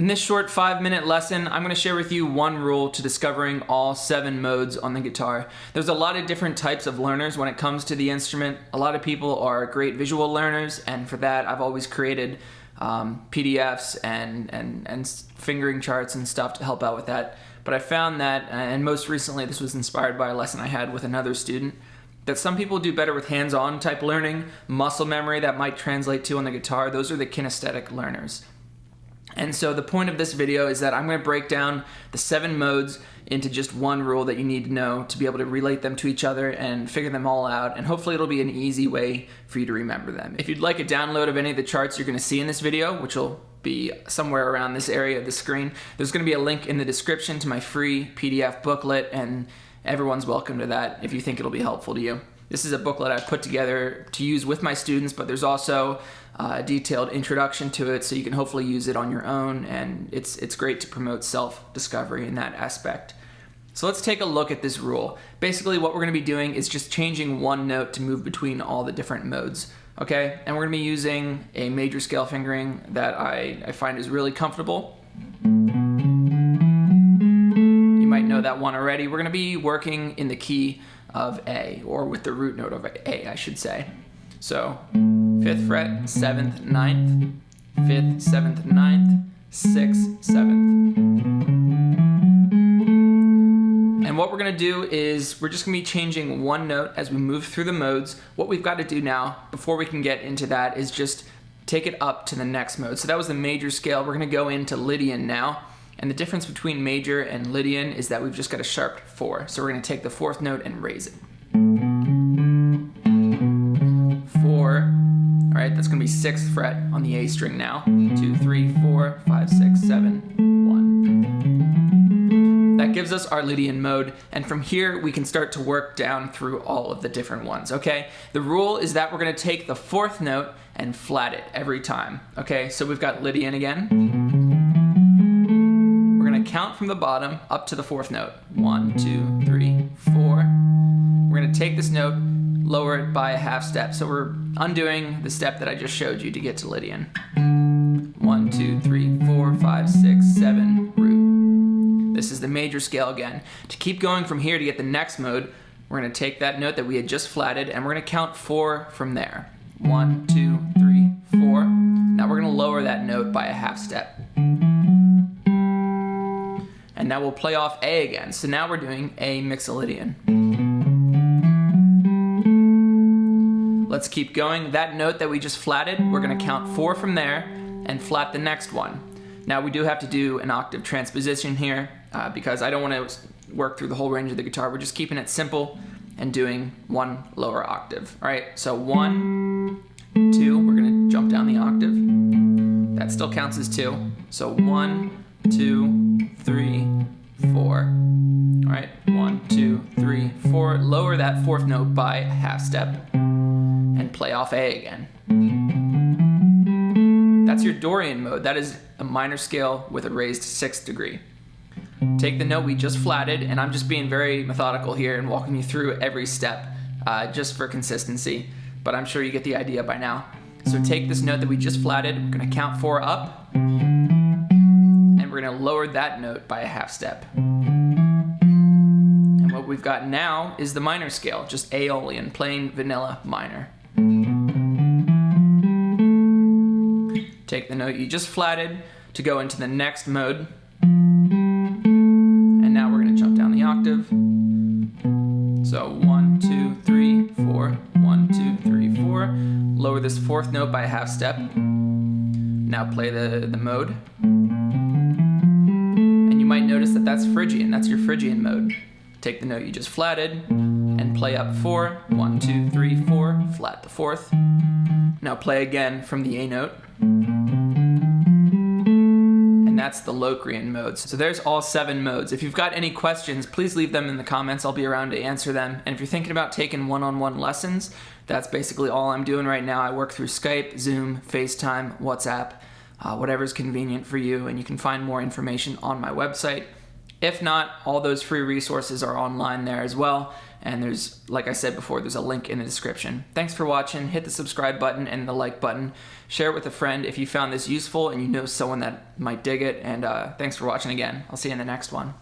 In this short 5-minute lesson, I'm going to share with you one rule to discovering all 7 modes on the guitar. There's a lot of different types of learners when it comes to the instrument. A lot of people are great visual learners, and for that I've always created PDFs and fingering charts and stuff to help out with that. But I found that, and most recently this was inspired by a lesson I had with another student, that some people do better with hands-on type learning, muscle memory that might translate to on the guitar. Those are the kinesthetic learners. And so the point of this video is that I'm going to break down the 7 modes into just one rule that you need to know to be able to relate them to each other and figure them all out, and hopefully it'll be an easy way for you to remember them. If you'd like a download of any of the charts you're going to see in this video, which will be somewhere around this area of the screen, there's going to be a link in the description to my free PDF booklet, and everyone's welcome to that if you think it'll be helpful to you. This is a booklet I've put together to use with my students, but there's also a detailed introduction to it so you can hopefully use it on your own, and it's great to promote self-discovery in that aspect. So let's take a look at this rule. Basically what we're going to be doing is just changing one note to move between all the different modes, okay? And we're going to be using a major scale fingering that I find is really comfortable. You might know that one already. We're going to be working in the key of A, or with the root note of A, I should say. So 5th fret, 7th, 9th, 5th, 7th, 9th, 6th, 7th. And what we're going to do is we're just going to be changing one note as we move through the modes. What we've got to do now, before we can get into that, is just take it up to the next mode. So that was the major scale. We're going to go into Lydian now. And the difference between major and Lydian is that we've just got a sharp 4. So we're going to take the 4th note and raise it. 4. All right, that's going to be 6th fret on the A string now. 2, 3, 4, 5, 6, 7, 1. That gives us our Lydian mode, and from here we can start to work down through all of the different ones, okay? The rule is that we're going to take the 4th note and flat it every time, okay? So we've got Lydian again. Count from the bottom up to the 4th note. 1, 2, 3, 4. We're going to take this note, lower it by a half step. So we're undoing the step that I just showed you to get to Lydian. 1, 2, 3, 4, 5, 6, 7, root. This is the major scale again. To keep going from here to get the next mode, we're going to take that note that we had just flatted and we're going to count 4 from there. 1, 2, 3, 4. Now we're going to lower that note by a half step. And now we'll play off A again. So now we're doing A mixolydian. Let's keep going. That note that we just flatted, we're going to count 4 from there and flat the next one. Now we do have to do an octave transposition here because I don't want to work through the whole range of the guitar. We're just keeping it simple and doing one lower octave. All right, so 1, 2, we're going to jump down the octave. That still counts as 2. So 1, 2, 3, 4. All right, 1, 2, 3, 4. Lower that 4th note by a half step and play off A again. That's your Dorian mode. That is a minor scale with a raised 6th degree. Take the note we just flatted, and I'm just being very methodical here and walking you through every step just for consistency, but I'm sure you get the idea by now. So take this note that we just flatted, we're going to count 4 up, we're going to lower that note by a half step. And what we've got now is the minor scale, just Aeolian, plain vanilla minor. Take the note you just flatted to go into the next mode. And now we're going to jump down the octave. So 1, 2, 3, 4, 1, 2, 3, 4. Lower this 4th note by a half step. Now play the mode. You might notice that that's Phrygian. That's your Phrygian mode. Take the note you just flatted and play up 4. 1, 2, 3, 4. Flat the 4th. Now play again from the A note. And that's the Locrian mode. So there's all 7 modes. If you've got any questions, please leave them in the comments. I'll be around to answer them. And if you're thinking about taking one-on-one lessons, that's basically all I'm doing right now. I work through Skype, Zoom, FaceTime, WhatsApp. Whatever's convenient for you, and you can find more information on my website. If not, all those free resources are online there as well. And there's, like I said before, there's a link in the description. Thanks for watching. Hit the subscribe button and the like button. Share it with a friend if you found this useful and you know someone that might dig it. And thanks for watching again. I'll see you in the next one.